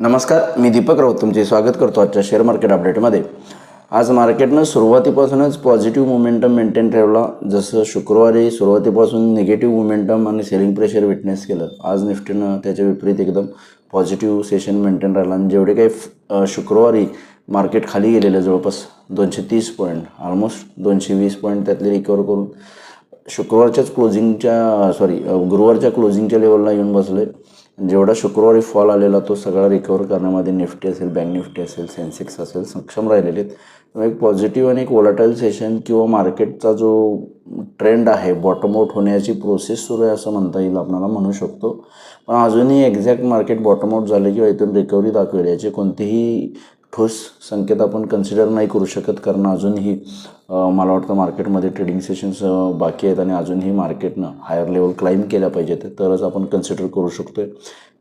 नमस्कार, मी दीपक राऊत तुमचे स्वागत करतो आजच्या शेअर मार्केट अपडेटमध्ये. आज मार्केटनं सुरुवातीपासूनच पॉझिटिव्ह मोमेंटम मेंटेन ठेवला. जसं शुक्रवारी सुरुवातीपासून निगेटिव्ह मोमेंटम आणि सेलिंग प्रेशर विटनेस केलं, आज निफ्टीनं त्याच्या विपरीत एकदम पॉझिटिव्ह सेशन मेंटेन राहिला. आणि जेवढे काही शुक्रवारी मार्केट खाली गेलेलं जवळपास 230 पॉईंट, ऑलमोस्ट 220 पॉईंट त्यातले रिकवर करून शुक्रवारच्याच गुरुवारच्या क्लोजिंगच्या लेवलला येऊन बसले. जेवढा शुक्रवारी फॉल आलेला तो सगळा रिकवर करण्यामध्ये निफ्टी असेल, बँक निफ्टी असेल, सेन्सेक्स असेल सक्षम राहिलेले आहेत. एक पॉझिटिव्ह आणि एक वोलाटाईल सेशन किंवा मार्केटचा जो ट्रेंड आहे बॉटम आउट होण्याची प्रोसेस सुरू आहे असं म्हणता येईल, आपल्याला म्हणू शकतो. पण अजूनही एक्झॅक्ट मार्केट बॉटम आउट झालं किंवा इथून रिकव्हरी दाखवेल याचे कोणतेही ठोस संकेत आपण कन्सिडर नाही करू शकत, कारण अजूनही मला वाटतं मार्केटमध्ये ट्रेडिंग सेशन्स बाकी आहेत आणि अजूनही मार्केटनं हायर लेवल क्लाइम केल्या पाहिजेत, तरच आपण कन्सिडर करू शकतो आहे.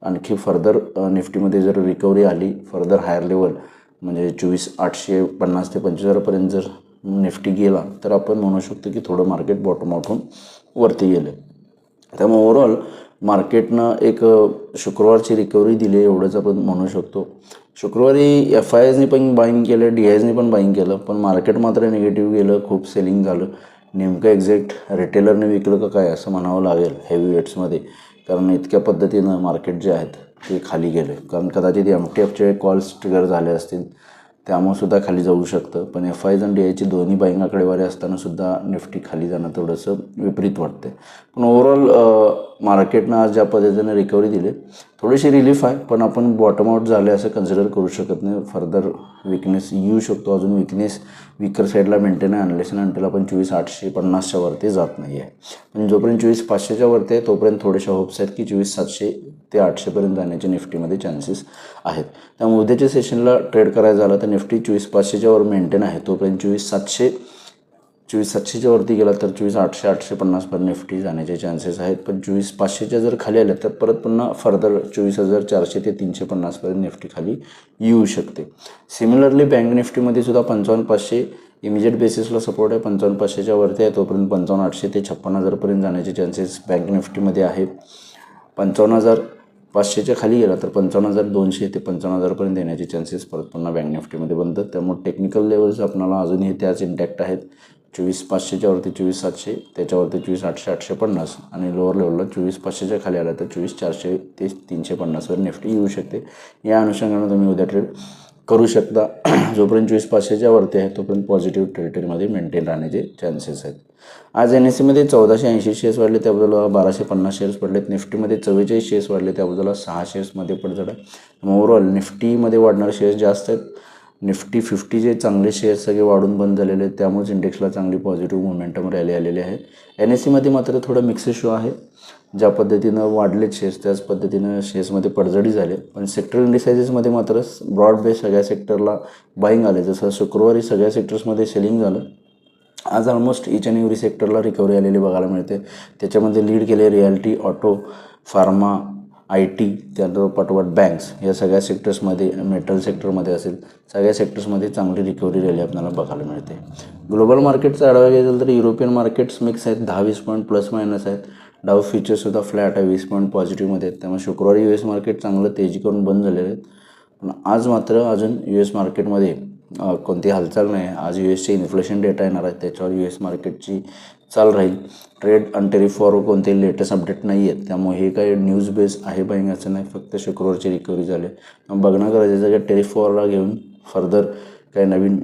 आणखी फर्दर निफ्टीमध्ये जर रिकव्हरी आली, फर्दर हायर लेवल म्हणजे 24,850 ते 25,000पर्यंत जर निफ्टी गेला तर आपण म्हणू शकतो की थोडं मार्केट बॉटम आउट होऊन वरती गेलं. त्यामुळे ओव्हरऑल मार्केटनं एक शुक्रवारची रिकव्हरी दिली एवढंच आपण म्हणू शकतो. शुक्रवारी FISनी पण बाईंग केलं, DISनी पण बाईंग केलं, पण मार्केट मात्र निगेटिव्ह गेलं, खूप सेलिंग झालं. नेमकं एक्झॅक्ट रिटेलरने विकलं का काय असं म्हणावं लागेल हेवी वेट्समध्ये, कारण इतक्या पद्धतीनं मार्केट जे आहेत ते खाली गेले. कारण कदाचित MTFचे कॉल्स ट्रिगर झाले असतील, त्यामुळे सुद्धा खाली जाऊ शकतं. पण FIS आणि DIची दोन्ही बाईंग आकडेवारी असताना सुद्धा निफ्टी खाली जाणं थोडंसं विपरीत वाटते. पण ओव्हरऑल मार्केटनं आज ज्या पद्धतीने रिकव्हरी दिली थोडीशी रिलीफ आहे, पण आपण बॉटम आउट झाले असं कन्सिडर करू शकत नाही. फर्दर विकनेस येऊ शकतो, अजून विकनेस विकर साईडला मेंटेन आहे अनलेस आणि अनटिल आपण 24,850च्या वरती जात नाही आहे. पण जोपर्यंत 24,500च्या वरती आहे तोपर्यंत थोडेशा होप्स आहेत की 24,700 ते 800पर्यंत जाण्याचे निफ्टीमध्ये चान्सेस आहेत. त्यामुळे उद्याच्या सेशनला ट्रेड करायचं झालं तर निफ्टी 24,500च्या वर मेंटेन आहे, तोपर्यंत 24,700च्या वरती गेला तर 24,800-850पर्यंत निफ्टी जाण्याचे चान्सेस आहेत. पण 24,500च्या जर खाली आल्या तर परत पुन्हा फर्दर 24,400 ते 350पर्यंत निफ्टी खाली येऊ शकते. सिमिलरली बँक निफ्टीमध्ये सुद्धा 55,500 इमिजिएट बेसिसला सपोर्ट आहे, 55,500च्या वरती आहे, तोपर्यंत 55,800 ते 56,000पर्यंत जाण्याचे चान्सेस बँक निफ्टीमध्ये आहे. 55,500च्या खाली गेला तर 55,200 ते 55,000पर्यंत येण्याचे चान्सेस परत पुन्हा बँक निफ्टीमध्ये बनतात. त्यामुळे टेक्निकल लेवल्स आपल्याला अजूनही त्याच इंटॅक्ट आहेत. 24,500च्या वरती 24,700, त्याच्यावरती 24,800-850 आणि लोअर लेवलला 24,500च्या खाली आला तर 24,400 ते 350वर निफ्टी येऊ शकते. या अनुषंगाने तुम्ही उद्या ट्रेड करू शकता. जोपर्यंत 24,500च्या वरती आहे तोपर्यंत पॉझिटिव्ह टेरिटरीमध्ये मेंटेन राहण्याचे चान्सेस आहेत. आज NSEमध्ये 1,480 शेअर्स वाढले, त्याबद्दल 1,250 शेअर्स पडलेत. निफ्टीमध्ये 44 शेअर्स वाढले, त्याबद्दल 6 शेअर्समध्ये पडझड आहे. ओव्हरऑल निफ्टीमध्ये वाढणारे शेअर्स जास्त आहेत. निफ्टी 50चे चांगले शेअर्स सगळे वाढून बंद झालेले आहेत, त्यामुळेच इंडेक्सला चांगली पॉझिटिव्ह मोमेंटम रॅली आलेली आहे. NSEमध्ये मात्र थोडं मिक्स इश्यू आहे. ज्या पद्धतीनं वाढलेत शेअर्स त्याच पद्धतीनं शेअर्समध्ये पडझडी झाले. पण सेक्टर इंडिसायजेसमध्ये मात्र ब्रॉड बेस सगळ्या सेक्टरला बाईंग आले. जसं शुक्रवारी सगळ्या सेक्टर्समध्ये सेलिंग झालं, आज ऑलमोस्ट इच अँड एव्हरी सेक्टरला रिकव्हरी आलेली बघायला मिळते. त्याच्यामध्ये लीड केले रिॲलिटी, ऑटो, फार्मा, IT, त्यापाठोपाठ बँक्स या सगळ्या सेक्टर्समध्ये, मेटल सेक्टरमध्ये असेल सगळ्या सेक्टर्समध्ये चांगली रिकव्हरी रॅली आपल्याला बघायला मिळते. ग्लोबल मार्केटचा आढावा घ्यायचा तर युरोपियन मार्केट्स मिक्स आहेत, 10-20 पॉईंट प्लस मायनस आहेत. डाव फ्युचर्ससुद्धा फ्लॅट आहे, 20 पॉईंट पॉझिटिव्हमध्ये आहेत. त्यामुळे शुक्रवारी US मार्केट चांगलं तेजी करून बंद झालेले आहेत. पण आज मात्र अजून US मार्केटमध्ये कोणती हालचाल नाही. आज USचे इन्फ्लेशन डेटा येणार आहे, त्याच्यावर US मार्केटची चाल राहील. ट्रेड आणि टेरिफवर कोणतेही लेटेस्ट अपडेट नाही आहेत, त्यामुळे हे काही न्यूज बेस आहे बाईंग असं नाही, फक्त शुक्रवारची रिकव्हरी झाली. बघणं गरजेचं की टेरिफवरला घेऊन फर्दर काही नवीन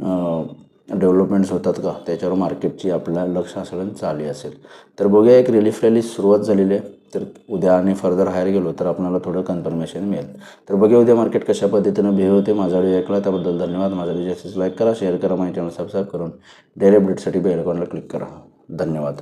डेव्हलपमेंट्स होतात का त्याच्यावर मार्केटची आपल्याला लक्ष असणं चालू असेल. तर बघूया, एक रिलीफ रॅली सुरुवात झालेली आहे. तर उद्या आणि फर्दर हायर गेलो तर आपल्याला थोडं कन्फर्मेशन मिळेल. तर बघूया उद्या मार्केट कशा पद्धतीनं बिहेव होते. माझा व्हिडिओ ऐकला त्याबद्दल धन्यवाद. माझा व्हिडिओ जास्तीत लाईक करा, शेअर करा, माझ्या चॅनल सबस्क्राईब करून डेली अपडेटसाठी बेल आयकॉनला क्लिक करा. धन्यवाद.